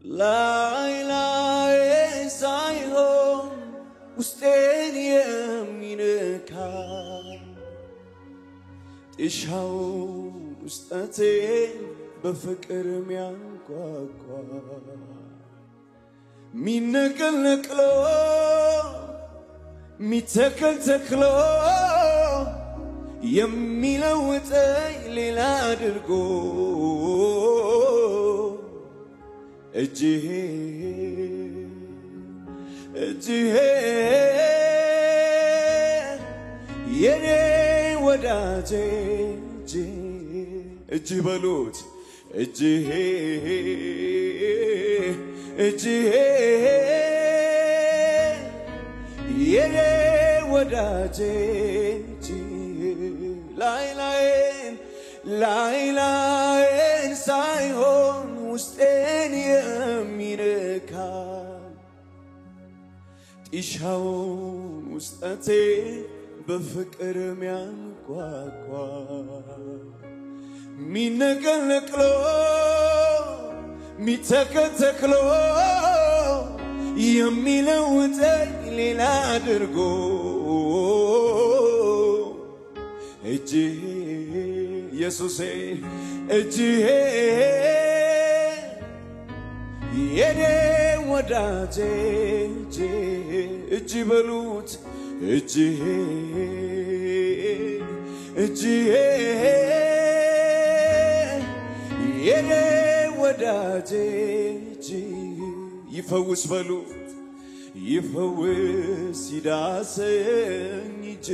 ላይ ሳይሆን ውስጤን የሚነካ ጥሻው ውስጠቴን በፍቅር የሚያንኳኳ ሚነቀል ነቅሎ ሚተከል ተክሎ የሚለውጠኝ ሌላ አድርጎ እጅሄ የኔ ወዳጄ እጅ በሉት እጅሄ የኔ ወዳጄ ላይን ሳይሆን ውስጤን የሚነካ ጥሻውን ውስጠቴ በፍቅር የሚያንኳኳ ሚነቀል ነቅሎ ሚተከል ተክሎ የሚለውጠኝ ሌላ አድርጎ እጅሄ ኢየሱሴ እጅሄ የኔ ወዳጄ እጅ በሉት እጅሄ የኔ ወዳጄ ይፈውስ በሉት ይፈውስ ይዳሰኝ እጄ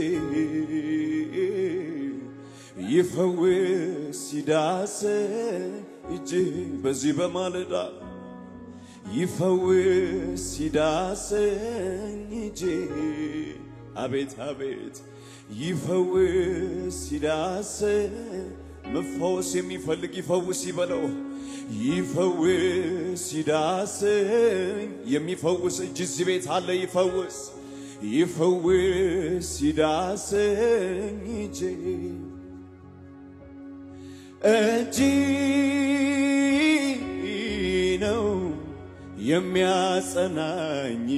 ይፈውስ ይዳሰኝ እጄ በዚህ በማለዳ ይፈውስ ይዳሰኝ እጄ አቤት አቤት ይፈውስ ይዳሰኝ መፈወስ የሚፈልግ ይፈውስ ይበለው ይፈውስ ይዳሰኝ የሚፈውስ እጅ እዚህ ቤት አለ ይፈውስ ይፈውስ ይዳሰኝ እጅ ነው የሚያጸናኝ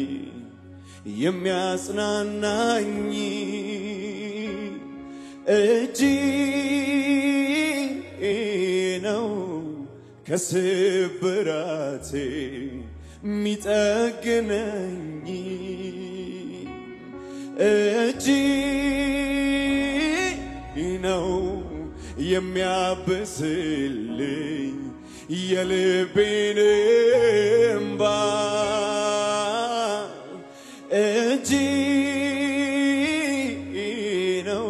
የሚያጽናናኝ እጅ ነው ከስብራቴ ሚጠግነኝ እጅ ነው የሚያብስልኝ የልቤን እንባ እጅ ነው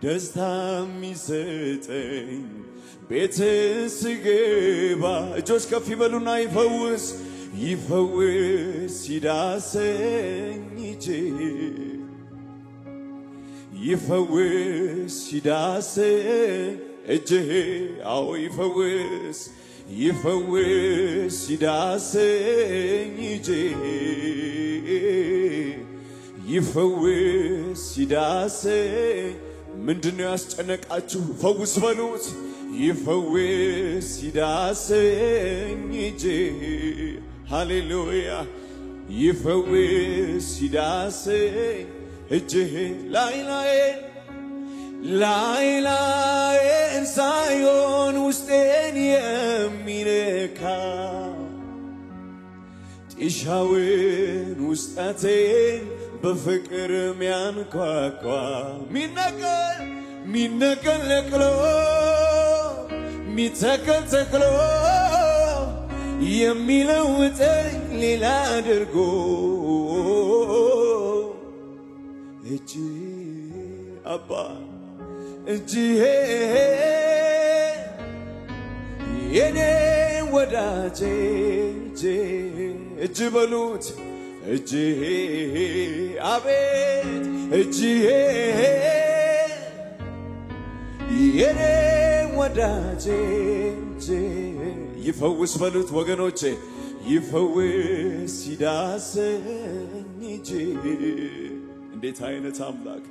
ደስታ የሚሰጠኝ ቤት ስገባ እጆች ከፍ ይበሉና ይፈውስ ይፈውስ ይዳሰኝ እጄ ይፈውስ ይዳሰኝ እጄ አዎ ይፈውስ ይፈውስ ይዳሰኝ እጄ ይፈውስ ይዳሰኝ ምንድነው ያስጨነቃችሁ ፈውስ በሉት ይፈውስ ይዳሰኝ እጄ ሃሌሉያ ይፈውስ ይዳሰኝ እጄ ላይን ሳይሆን ውስጤን የሚነካ ጥሻውን ውስጠቴን በፍቅር የሚያንኳኳ ሚነቀል ነቅሎ ሚተከል ተክሎ የሚለውጠኝ ሌላ አድርጎ እጅ አባ እጅሄ የኔ ወዳጄ እጅ በሉት እጅሄ አቤት እጅሄ የኔ ወዳጄ ይፈውስ በሉት ወገኖቼ ይፈውስ ይዳሰኝ እጄ እንዴት አይነት አምላክ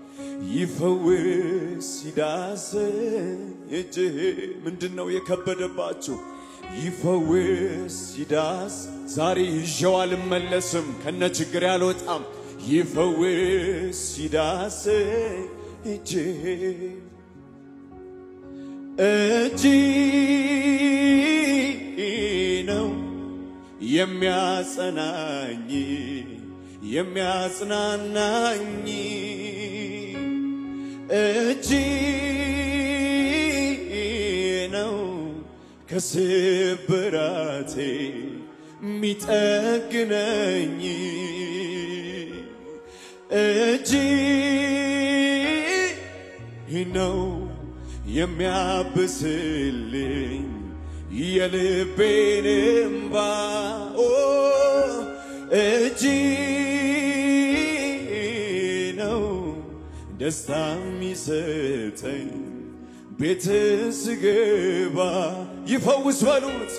ይፈውስ ይዳሰኝ እጄ ምንድነው የከበደባችሁ ይፈውስ ይዳስ ዛሬ ይዤው አልመለስም ከነ ችግር ያልወጣም ይፈውስ ይዳስ እጄ ነው የሚያጸናኝ የሚያጽናናኝ እጅ ነው ከስብራቴ ሚጠግነኝ እጅ ነው የሚያብስልኝ የልቤን እንባ እጅ ነው ደስታ የሚሰጠኝ ቤት ስገባ ይፈውስ በሉት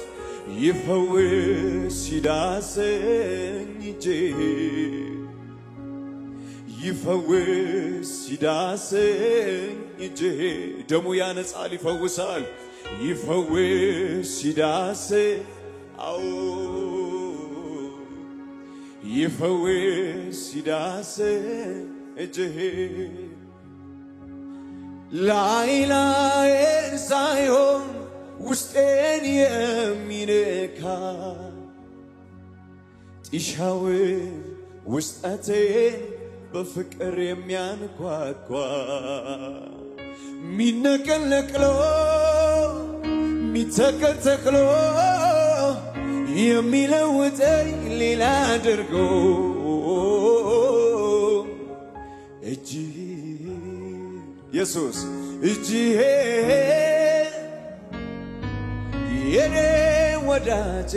ይፈውስ ይዳሰኝ እጄ ይፈውስ ይዳሰኝ እጄ ደሙ ያነጻል ይፈውሳል ይፈውስ ይዳሰኝ አዎ ይፈውስ ይዳሰኝ እጄ ላይ ሳይሆን ውስጤን የሚነካ ጢሻውን ውስጠቴን በፍቅር የሚያንኳኳ ሚነቀል ነቅሎ ሚተከል ተክሎ የሚለውጠኝ ሌላ አድርጎ እጅ ኢየሱስ እጅ የኔ ወዳጄ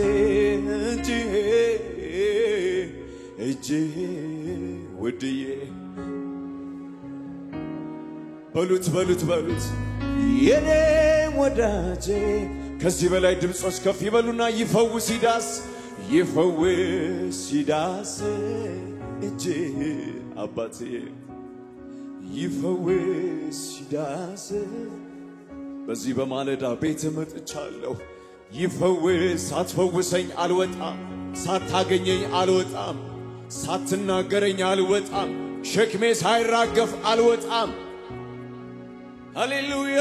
እጅ ውድዬ በሉት የኔ ወዳጄ ከዚህ በላይ ድምጾች ከፍ ይበሉና ይፈውስ ይዳስ እጅ አባቴ ይፈውስ ይዳስ በዚህ በማለዳ ቤት መጥቻለሁ ይፈውስ ሳትፈውሰኝ አልወጣም ሳታገኘኝ አልወጣም ሳትናገረኝ አልወጣም ሸክሜ ሳይራገፍ አልወጣም ሃሌሉያ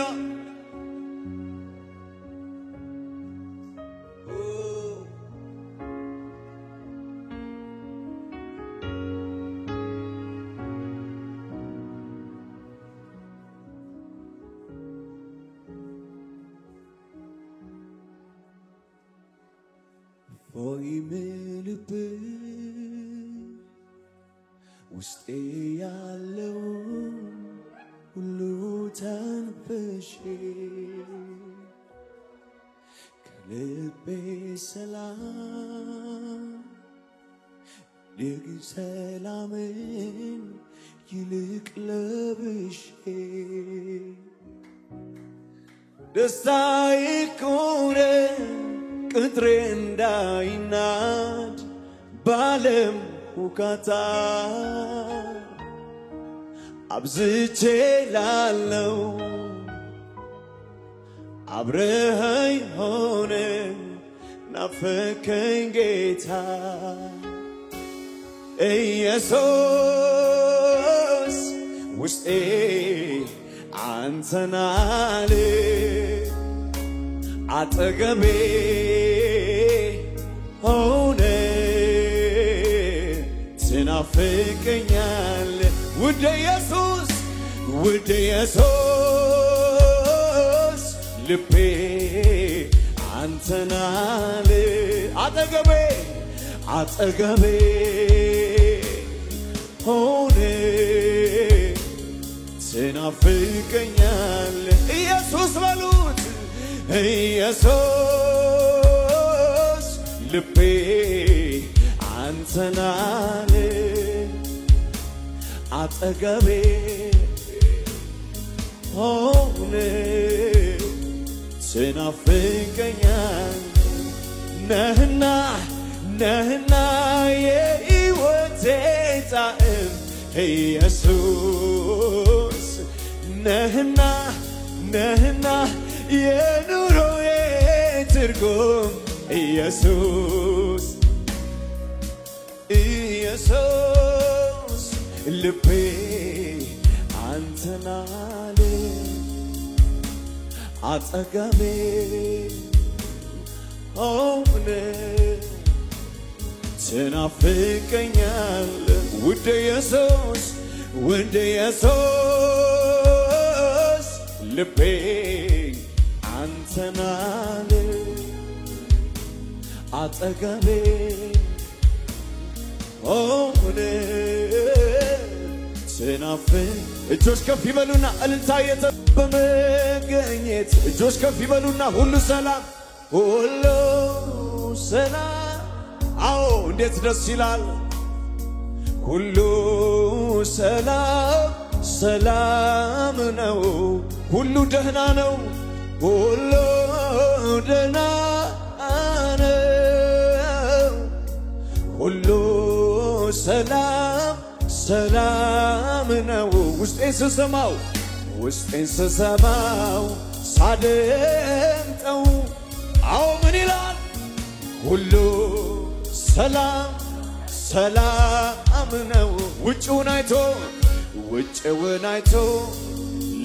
ሆይ ምልብ ውስጤ ያለው ሁሉ ተንፈሼ ከልቤ ሰላም ሰላምን ይልቅ ለብሼ ደስታዬ ኮነ ቅጥሬ እንዳይናድ ባለም ሁካታ አብዝቼ ላለው አብረኸኝ ሆነ ናፈከኝ ጌታ ኢየሱስ ውስጤ አንተን አለ አጠገቤ ሆነ ትናፍቀኛል ውድ ኢየሱስ ልቤ አንተን አለ አጠገቤ ሆነ ትናፍቀኛል ኢየሱስ በሉት ኢየሱስ ልቤ አንተን አለ አጠገቤ ሆነ ትናፍቀኛል ነህና የሕይወቴ ጣዕም ኢየሱስ ነህና የኑሮዬ ትርጉም ኢየሱስ ኢየሱስ ልቤ አንተን አለ አጠገቤ ሆነ ትናፍቀኛለህ ውድ ኢየሱስ ልቤ አንተን አለ አጠገቤ ሆነ ትናፍቅ እጆች ከፍ ይበሉና እልልታ በመገኘት እጆች ከፍ ይበሉና ሁሉ ሰላም አዎ እንዴት ደስ ይላል ሁሉ ሰላም ነው ሁሉ ደህና ነው ሁሉ ደህና ነው ሁሉ ሰላም ነው ውስጤን ስሰማው ሳደምጠው አዎ ምን ይላል ሁሉ ሰላም ነው ውጭውን አይቶ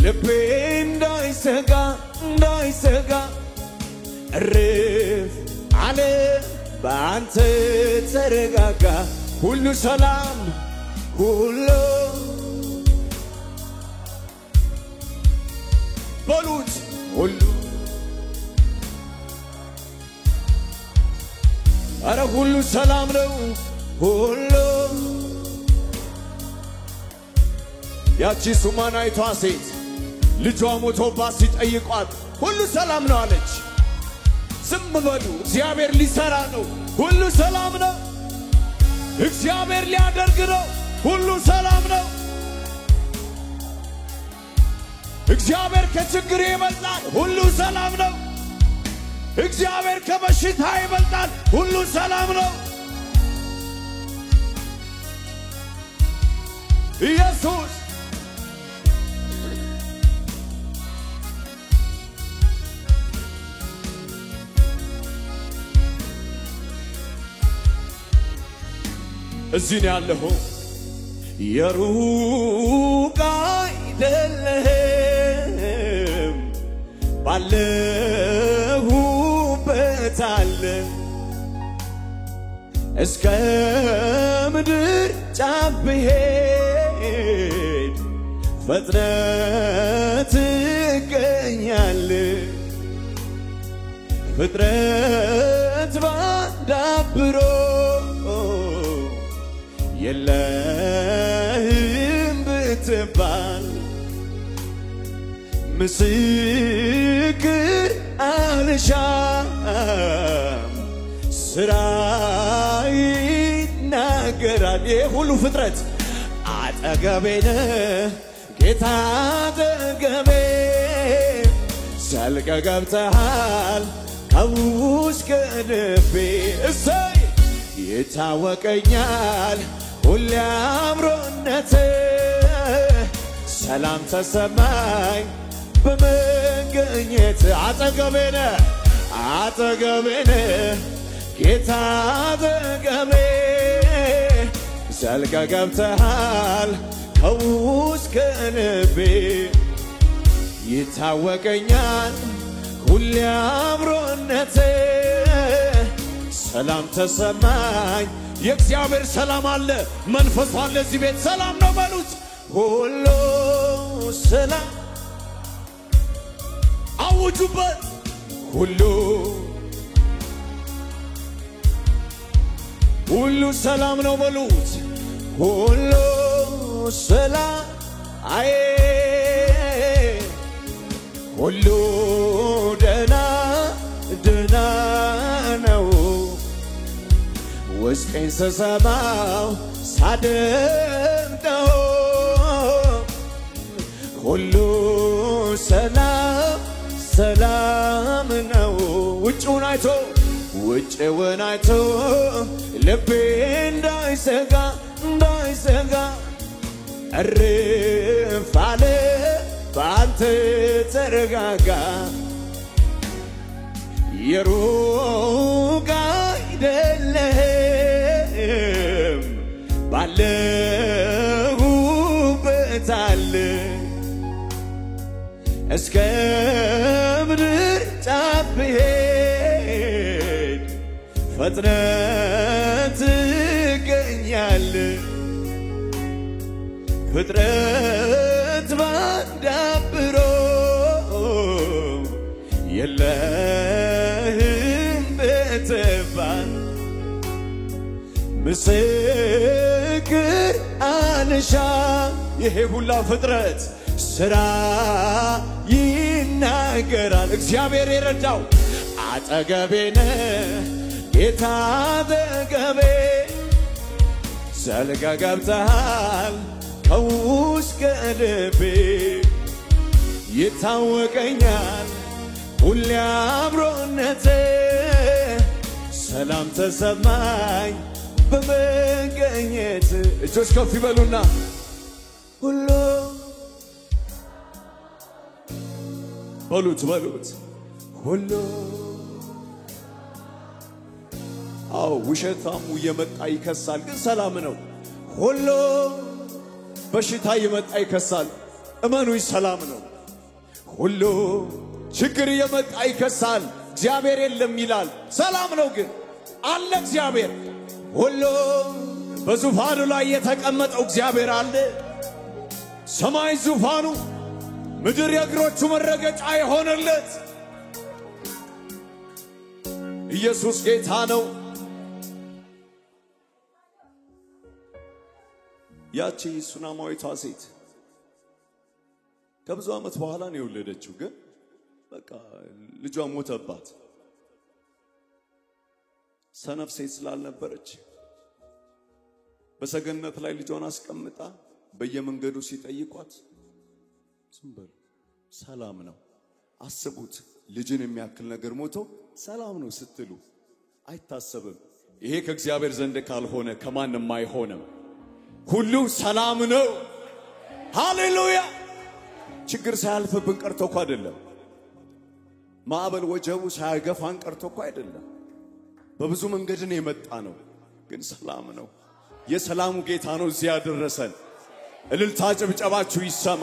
ልቤ እንዳይሰጋ እርፍ አለ በአንተ ተረጋጋ ሁሉ ሰላም ሁሉ በሉት ሁሉ አረ ሁሉ ሰላም ነው ሁሉ ያቺ ሱማናይቷ ሴት ልጇ ሞቶባት ሲጠይቋት ሁሉ ሰላም ነው አለች ዝም በሉ እግዚአብሔር ሊሰራ ነው ሁሉ ሰላም ነው እግዚአብሔር ሊያደርግ ነው ሁሉ ሰላም ነው እግዚአብሔር ከችግር ይበልጣል ሁሉ ሰላም ነው እግዚአብሔር ከበሽታ ይበልጣል ሁሉ ሰላም ነው ኢየሱስ እዚህ ነው ያለኸው የሩቅ አይደለህም ባለሁበት አለ እስከ ምድር ጫፍ ብሄድ ፍጥረት ትገኛለህ ፍጥረት ባዳብሮ የለህም ብትባል ምስክር አልሻም ስራ ይናገራል የሁሉ ፍጥረት አጠገቤ ነህ ጌታ አጠገቤ ዘልቀህ ገብተሃል ከውስጥ ልቤ እሰይ ይታወቀኛል ሁሌ አብሮነትህ ሰላም ተሰማኝ በመገኘት አጠገቤ ነህ ጌታ አጠገቤ ዘልቀህ ገብተሃል ከውስጥ ልቤ ይታወቀኛል ሁሌ አብሮነትህ ሰላም ተሰማኝ የእግዚአብሔር ሰላም አለ መንፈሱ አለ እዚህ ቤት ሰላም ነው በሉት ሁሉ ሰላም አውጁበት ሁሉ ሰላም ነው በሉት ሁሉ ሰላም አይ ሁሉ ደህና ነው ውስጤን ስሰማው ሳደምጠው ሁሉ ሰላም ነው ውጭውን አይቶ ልቤ እንዳይሰጋ እርፍ አለ በአንተ ተረጋጋ የሩቅ አይደለም ባለሁበት አለ እስከ ምድር ጫፍ ብሄድ ፈጥነህ ትገኛለህ ፍጥረት ባንዳብሮ የለህም በተባል ምስክር አልሻ ይሄ ሁላ ፍጥረት ሥራ ይናገራል እግዚአብሔር የረዳው አጠገቤ ነህ ጌታ አጠገቤ ዘልቀህ ገብተሃል ከውስጥ ከልቤ ይታወቀኛል ሁሌ አብሮነትህ ሰላም ተሰማኝ በመገኘት እጆች ከፍ ይበሉና ሁሉ በሉት ሁሉ አው ውሸታሙ የመጣ ይከሳል ግን ሰላም ነው ሁሉ በሽታ የመጣ ይከሳል እመኑኝ ሰላም ነው ሁሉ ችግር የመጣ ይከሳል እግዚአብሔር የለም ይላል ሰላም ነው ግን አለ እግዚአብሔር ሁሉ በዙፋኑ ላይ የተቀመጠው እግዚአብሔር አለ ሰማይ ዙፋኑ ምድር የእግሮቹ መረገጫ የሆነለት ኢየሱስ ጌታ ነው ያቺ ሱናማዊቷ ሴት ከብዙ ዓመት በኋላ ነው የወለደችው ግን በቃ ልጇ ሞተባት ሰነፍ ሴት ስላልነበረች በሰገነት ላይ ልጇን አስቀምጣ በየመንገዱ ሲጠይቋት ዝም በሉ ሰላም ነው አስቡት ልጅን የሚያክል ነገር ሞቶ ሰላም ነው ስትሉ አይታሰብም ይሄ ከእግዚአብሔር ዘንድ ካልሆነ ከማንም አይሆንም ሁሉ ሰላም ነው ሃሌሉያ ችግር ሳያልፍብን ቀርቶ እኮ አይደለም ማዕበል ወጀቡ ሳያገፋን ቀርቶ እኮ አይደለም በብዙ መንገድ ነው የመጣ ነው ግን ሰላም ነው የሰላሙ ጌታ ነው እዚያ ያደረሰን እልልታ ጭብጨባችሁ ይሰማ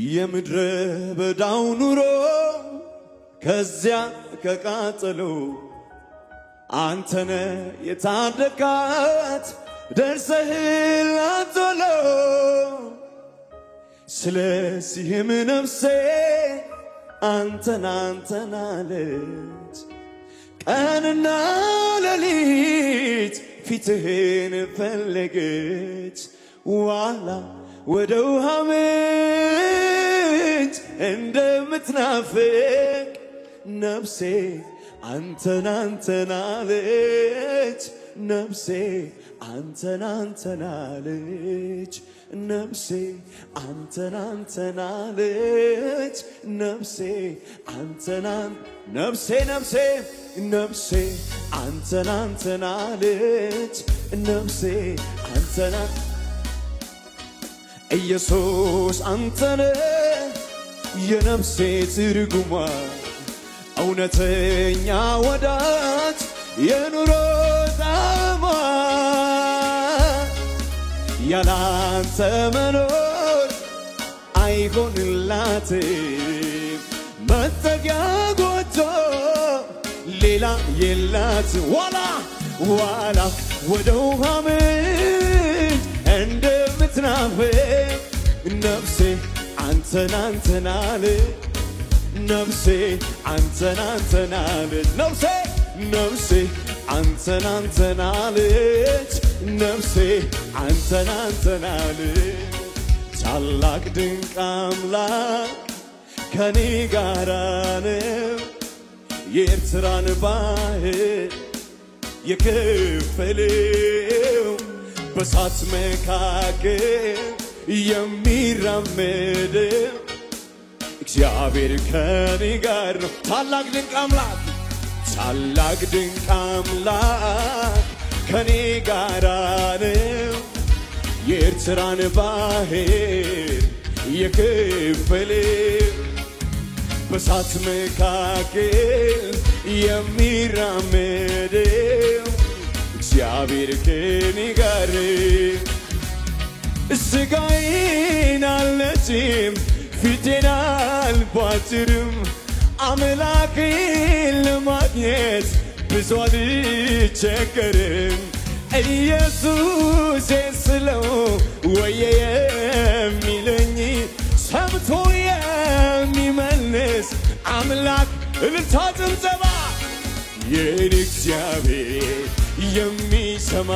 የምድረ በዳው ኑሮ ከዚያ ከቃጠሎ አንተነ የታደካት ደርሰህላት ቶሎ ስለዚህም ነፍሴ አንተን አለች ቀንና ሌሊት ፊትህን ፈለገች ዋላ ወደ ውሃ ምንጭ እንደምትናፍቅ ነፍሴ አንተን አለች ነፍሴ አንተን አለች ነፍሴ አንተን አለች ነፍሴ አንተን ነፍሴ አንተን አለች ነፍሴ አንተን ኢየሱስ አንተነ የነፍሴ ትርጉሟ እውነተኛ ወዳጅ የኑሮ ጣዕሟ ያላንተ መኖር አይሆንላትም መጠጊያ ጎጆ ሌላ የላት ዋላ ወደ ውሃ ምንጭ እንደምትናፍቅ ነፍሴ አንተን አለች ነፍሴ አንተን አለች ነፍሴ አንተን አለች ነፍሴ አንተን አለች ታላቅ ድንቅ አምላክ ከኔ ጋር ነው የኤርትራን ባህር የከፈለው በሳት መካከል የሚራመደው እግዚአብሔር ከኔ ጋር ነው ታላቅ ድንቅ አምላክ ከኔ ጋር ነው የኤርትራን ባህር የከፈለ በእሳት መካከል የሚራመደው እግዚአብሔር ከኔ ጋር ስጋዬን አልነጭም ፊቴን አልቧጭርም አምላኬን ለማግኘት ብዙ አልቸገርም ኢየሱሴን ስለው ወየ የሚለኝ ሰምቶ የሚመልስ አምላክ እልልታ ጭብጨባ የኔ እግዚአብሔር የሚሰማ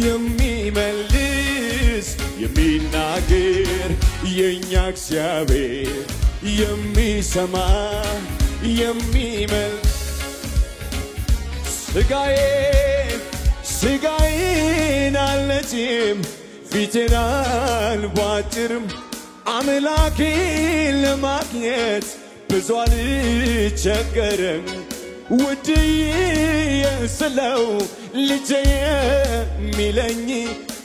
የሚመልስ የሚናገር የኛ እግዚአብሔር የሚሰማ የሚመልስ ስጋዬን አልነጭም ፊቴን አልቧጭርም አምላኬን ለማግኘት ብዙ አልቸገርም ውድዬ ስለው ልጄ የሚለኝ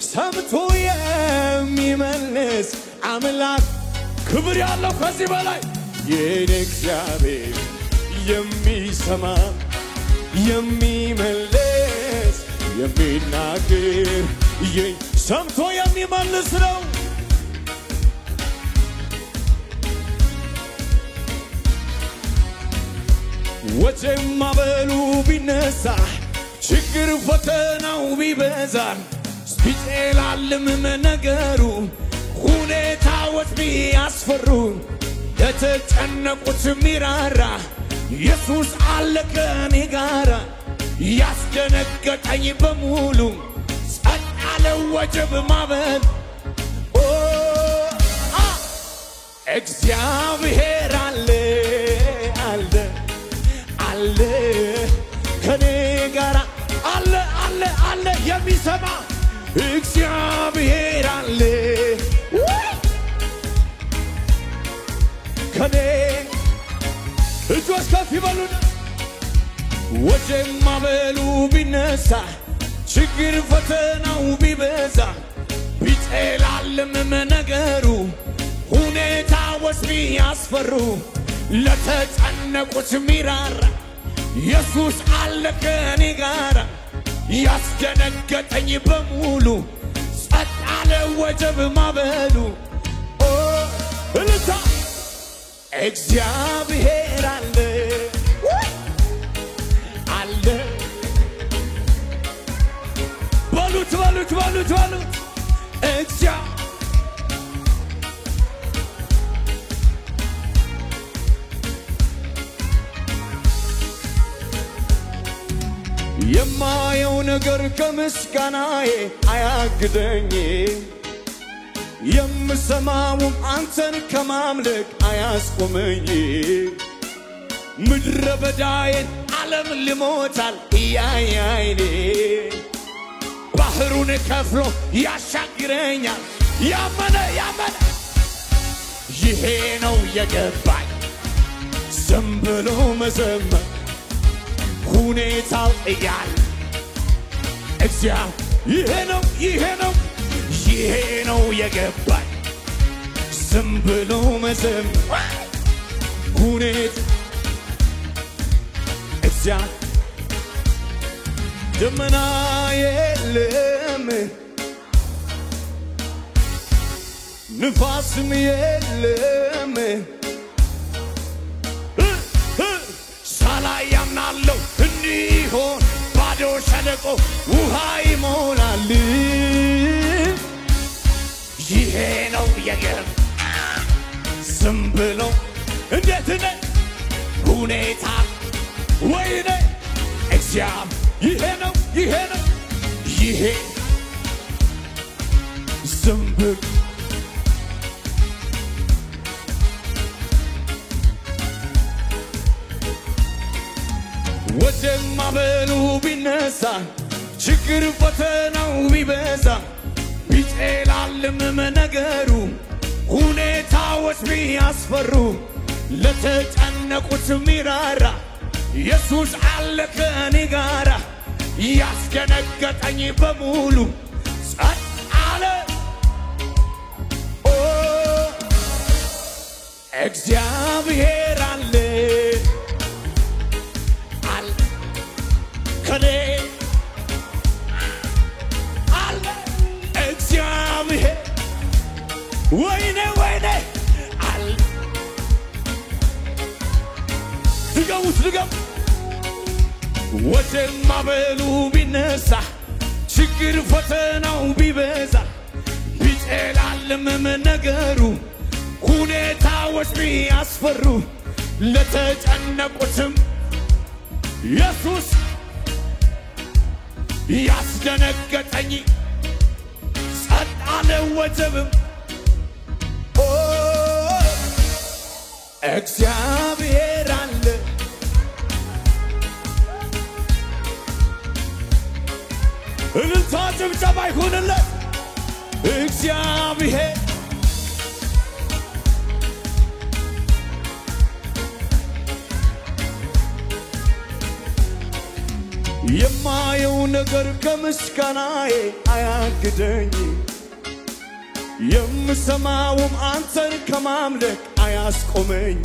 ሰምቶ የሚመልስ አምላክ ክብር ያለው ከዚህ በላይ የኔ እግዚአብሔር የሚሰማ የሚመልስ የሚናገር ሰምቶ የሚመልስ ነው ወጀብ ማዕበሉ ቢነሳ ችግር ፈተናው ቢበዛ ቢጨላልምም ነገሩ ሁኔታዎች ቢያስፈሩ ለተጨነቁት ሚራራ ኢየሱስ አለ ከኔ ጋራ ያስደነገጠኝ በሙሉ ጸጥ ያለ ወጀብ ማዕበል እግዚአብሔር አለ ከኔ ጋራ አለ የሚሰማ እግዚአብሔር አለ ከኔ እጆች ከፍ ይበሉና ወጀብ ማዕበሉ ቢነሳ ችግር ፈተናው ቢበዛ ቢጨላልምም ነገሩ ሁኔታዎች ቢያስፈሩ ለተጨነቁት ሚራራ ኢየሱስ አለ ከኔ ጋራ ያስደነገጠኝ በሙሉ ጸጥ ያለ ወጀብ ማዕበሉ እልልታ እግዚአብሔር አለ በሉት የማየው ነገር ከምስጋናዬ አያግደኝ የምሰማውም አንተን ከማምለክ አያስቆመኝ ምድረ በዳዬን ዓለም ልሞታል እያያይኔ ባህሩን ከፍሎ ያሻግረኛል ያመነ ይሄ ነው የገባኝ ዝም ብሎ መዘመር ሁኔታው እያለ ይሄ ነው የገባኝ ዝም ብሎ መዘመር ሁኔታ ደመና የለም ንፋስም የለም ሳላይ ያምናለሁ እንዲሆን ባዶ ሸለቆ ውሃ ይሞላል ይሄ ነው የገባኝ ዝም ብሎ እንዴት ነው ሁኔታ ወይኔ ይሄ ነው ዝም ብሎ ወጀብ ማዕበሉ ቢነሳ ችግር ፈተናው ቢበዛ ቢጨላልምም ነገሩ ሁኔታዎች ቢያስፈሩ ለተጨነቁት ሚራራ ኢየሱስ አለ ከኔ ጋራ ያስደነገጠኝ በሙሉ ጸጥ አለ እግዚአብሔር አለ አለ ከኔ አለ እግዚአብሔር ወይኔ ወይኔ አለ ድገም ወጀማ በሉ ቢነሳ ችግር ፈተናው ቢበዛ ቢጨላልም ነገሩ ሁኔታዎች ቢያስፈሩ ለተጨነቁትም ኢየሱስ ያስደነገጠኝ ጸጥ አለ ወጀብም እግዚአብሔር አለ እልልታ ጭብጨባ ይሁንለት እግዚአብሔር የማየው ነገር ከምስጋናዬ አያግደኝ የምሰማውም አንተን ከማምለክ አያስቆመኝ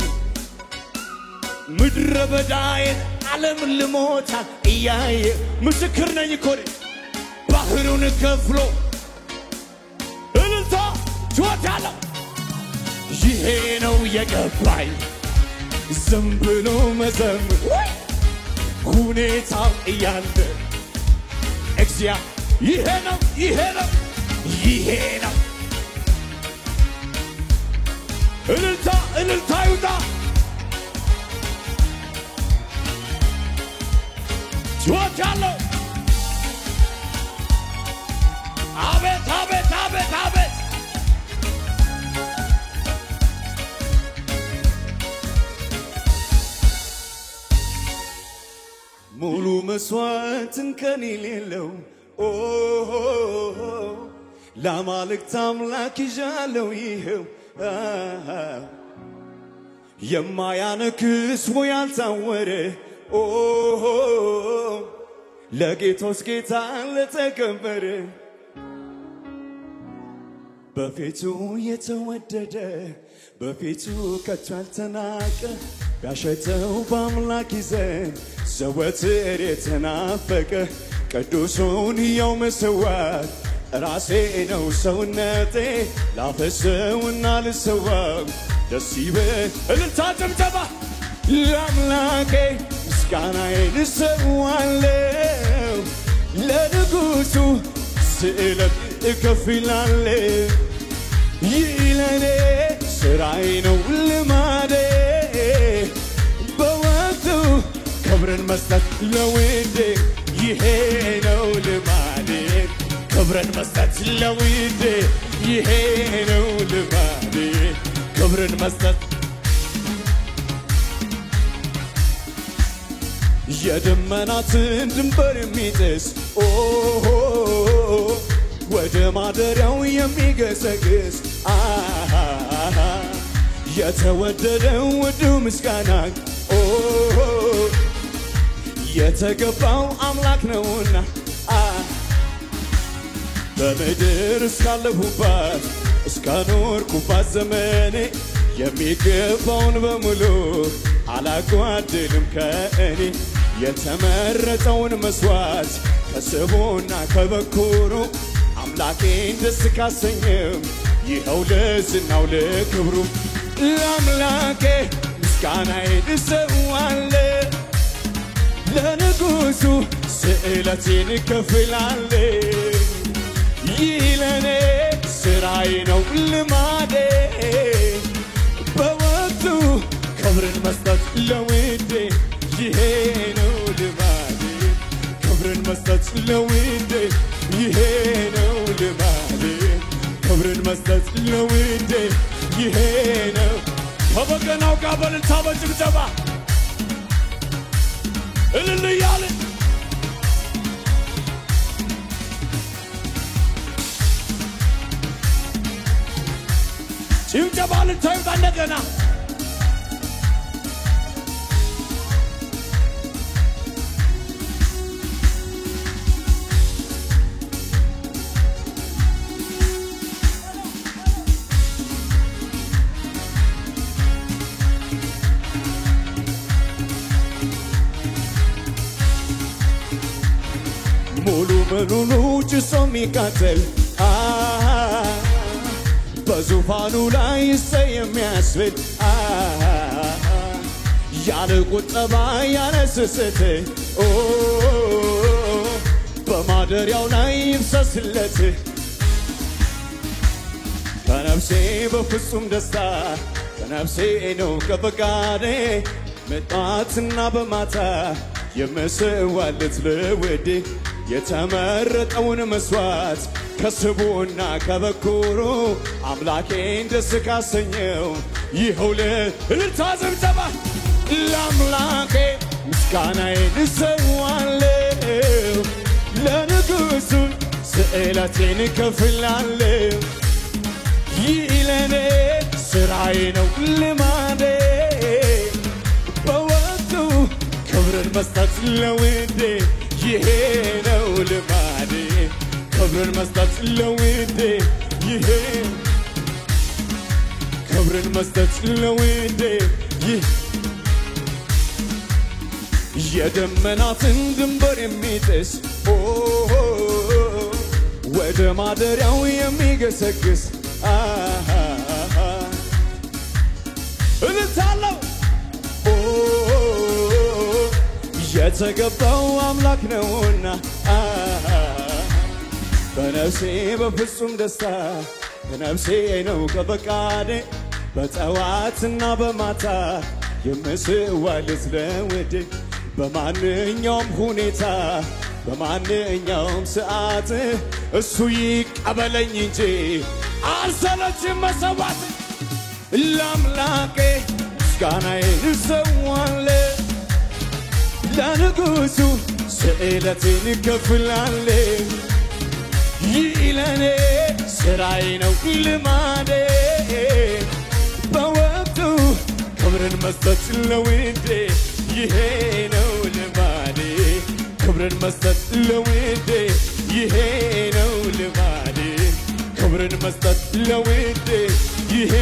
ምድረ በዳዬን ዓለም ልሞታል እያየ ምስክር ነኝ እኮ ባህሩን ከፍሎ እልልታ ጆታለው ይሄ ነው የገባኝ ዝም ብሎ መዘምር ሁኔታው እያለ ይሄ ነው እልልታ ይውጣ ጆታለው አቤት አቤት አቤት አቤት ሙሉ መስዋዕትን ከኔ ሌለው ለአማልክት አምላክ ይዣለው ይሄው የማያነክስ ወይ ያልታወረ ለጌቶስ ጌታ ለተከበረ በፊቱ የተወደደ በፊቱ ከቶ ያልተናቀ ያሸተው በአምላክ ይዘን ዘወትር የተናፈቀ ቅዱሱን ሕያው መሥዋዕት ራሴ ነው ሰውነቴ ላፈሰውና ልሰዋው ደስ ይበል እልልታ ጭብጨባ ለአምላኬ ምስጋናዬን እሰዋለሁ ለንጉሡ ስእለት እከፍላለሁ ይህ ለኔ ስራዬ ነው ልማዴ በወቅቱ ክብርን መስጠት ለውዴ ይሄ ነው ልማዴ ክብርን መስጠት ለውዴ ይሄ ነው ልማዴ ክብርን መስጠት የደመናትን ድንበር የሚጥስ ወደ ማደሪያው የሚገሰግስ የተወደደው ውዱ ምስጋና የተገባው አምላክ ነውና በምድር እስካለሁባት እስካኖርኩባት ዘመኔ የሚገባውን በሙሉ አላጓድልም ከእኔ የተመረጠውን መስዋዕት ከስቡና ከበኩሩ አምላኬን ደስ ካሰኘው ይኸው ለዝናው ለክብሩ ለአምላኬ ምስጋናዬን እሰዋለሁ ለንጉሡ ስእለቴን እከፍላለሁ ይህ ለኔ ስራዬ ነው ልማዴ በወቅቱ ክብርን መስጠት ለውዴ ይሄ ነው ልማዴ ክብርን መስጠት ለውዴ ይሄ ነው ልማዴ ክብርን መስጠት ለውዴ ይሄ ነው ከበገናው ጋር በእልልታ በጭብጨባ እልል እያልን ጭብጨባ ልታዩት እንደገና ዘመኑኑ ጭሶ የሚቃጠል በዙፋኑ ላይ ይሰይ የሚያስብል ያለ ቁጠባ ያለ ስስት በማደሪያው ላይ ይፍሰስለት ከነፍሴ በፍጹም ደስታ ከነፍሴ ነው ከፈቃዴ በጧትና በማታ የምስዋለት ለውዴ የተመረጠውን መስዋዕት ከስቡና ከበኩሩ አምላኬን ደስ ካሰኘው ይኸው ለእልልታ ጭብጨባ ለአምላኬ ምስጋናዬን እሰዋለሁ ለንጉሡ ስዕለቴን እከፍላለሁ ይህ ለኔ ስራዬ ነው ልማዴ በወቅቱ ክብርን መስጠት ለውዴ ይሄ ነው ልማዴ ክብርን መስጠት ለውዴ ይሄ ክብርን መስጠት ለውዴ ይህ የደመናትን ድንበር የሚጥስ ወደ ማደሪያው የሚገሰግስ እልልታለሁ የተገባው አምላክ ነውና በነፍሴ በፍጹም ደስታ ከነፍሴ ነው ከፈቃዴ በጠዋትና በማታ የምስዋለት ለውዴ በማንኛውም ሁኔታ በማንኛውም ሰዓት እሱ ይቀበለኝ እንጂ አልሰለችም መሰዋት ለአምላኬ ምስጋናዬን እሰዋለሁ ለንጉሡ ስዕለቴን እከፍላለሁ ይህ ለኔ ስራዬ ነው ልማዴ በወቅቱ ክብርን መስጠት ለውዴ ይሄ ነው ልማዴ ክብርን መስጠት ለውዴ ይሄ ነው ልማዴ ክብርን መስጠት ለውዴ ይሄ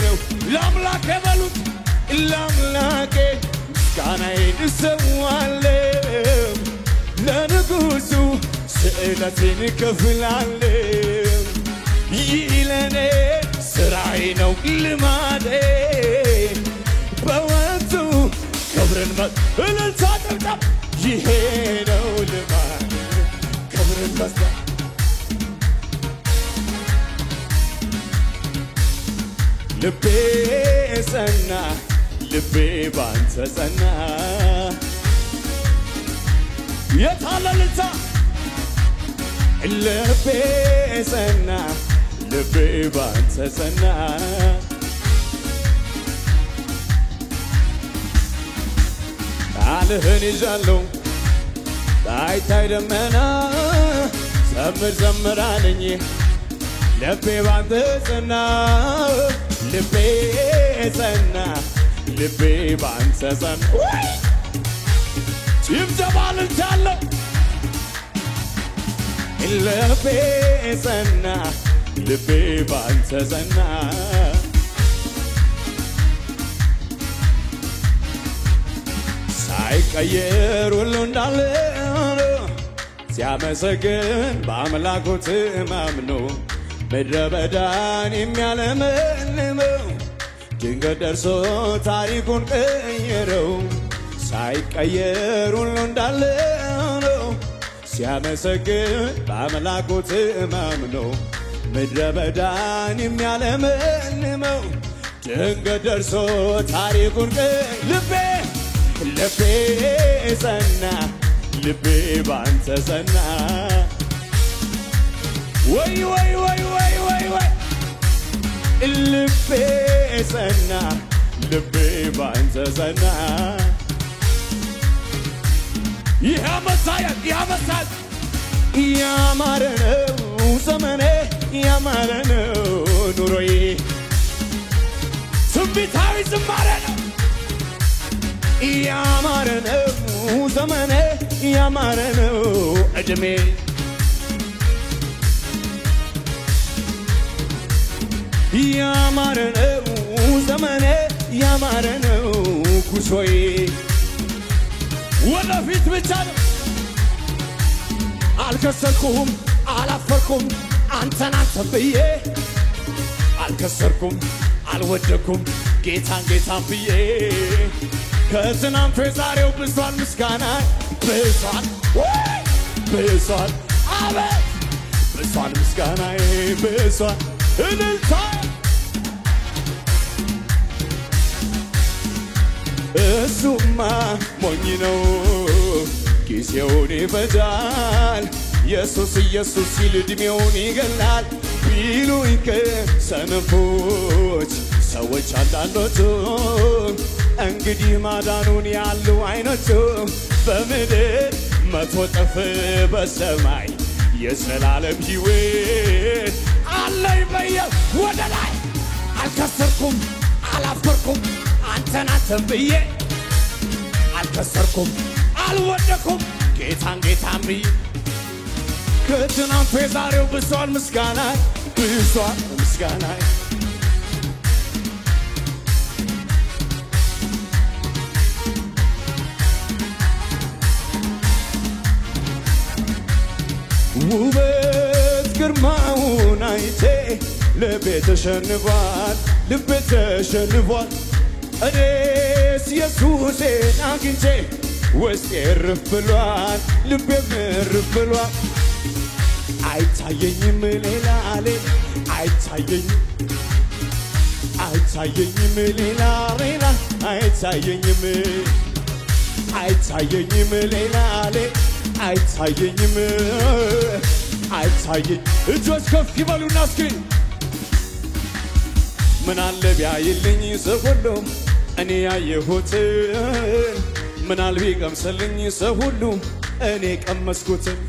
ነው ለአምላኬ በሉት ለአምላኬ ምስጋናዬን እሰዋለሁ ለንጉሡ ስዕለቴን እከፍላለሁ ይህ ለኔ ስራዬ ነው ልማዴ በወቅቱ ክብርን እልልታ ጭብጨባ ይሄ ነው ልማዴ ክብርን መስጠት ልቤ ጸና ልቤ ባንተ ጸና የታለ እልልታ ልቤ ጸና ልቤ ባንተ ጸና ቃልህን ይዣለሁ ታይታይ ደመና ዘምር ዘምር አለኝ ልቤ ባንተ ጸና ልቤ ጸና ልቤ ባንተ ጸና ጭብጨባ ልልቻለሁ ልቤ ጸና ልቤ ባንተ ጸና ሳይቀየር ሁሉ እንዳለ ሲያመሰግን በአምላኩ ተማምኖ ምድረ በዳን የሚያለመልመው ድንገት ደርሶ ታሪኩን ቀየረው ሳይቀየር ሁሉ እንዳለ ሲያመሰግን በአምላኩ ተማምኖ ምድረ በዳን የሚያለመልመው ድንገት ደርሶ ታሪኩን ልቤ ጸና ልቤ ባንተ ጸና ወይ ወይ ወይ ወይ ወይ ወይ ልቤ ጸና ልቤ ባንተ ጸና ያመሳል ያማረ ነው ዘመኔ ያማረ ነው ኑሮዬ ትንቢታዊ ዝማሬ ነው ያማረ ነው ዘመኔ ያማረ ነው ዕድሜ ያማረ ነው ዘመኔ ያማረ ነው ጉዞዬ ወደፊት ብቻ ነው አልከሰርኩም አላፈርኩም አንተን ብዬ አልከሰርኩም አልወደኩም ጌታን ብዬ ከትናንቱ የዛሬው ብሷል ምስጋና ብሷል ብሷል አቤት ብሷል ምስጋናዬ ብሷል እልልታ እሱማ ሞኝ ነው ጊዜውን ይፈጃል ኢየሱስ ሲል ዕድሜውን ይገላል ቢሉኝ ከሰነፎች ሰዎች አንዳንዶቹ እንግዲህ ማዳኑን ያሉ አይኖቹ በምድር 100 እጥፍ በሰማይ የዘላለም ሕይወት አለኝ በየ ወደ ላይ አልከሰርኩም አላፈርኩም አንተን ብዬ አልከሰርኩም አልወደኩም ጌታን ብዬ ከትናንቱ የዛሬው ብሷል ምስጋና ብሷል ምስጋና ውበት ግርማውን አይቼ ልቤ ተሸንፏል እኔስ ኢየሱሴን አግኝቼ ውስጤ እርፍ ብሏል ልቤም እርፍ ብሏል አይታየኝም ሌላ አይታየኝም ሌላ አይታየኝም ሌላ አይታየኝም እጆች ከፍ ይበሉና እስኪ ምን አለ ቢያይልኝ ሰው ሁሉ እኔ ያየሁትን ምን አለ ቢቀምስልኝ ሰው ሁሉ እኔ ቀመስኩትን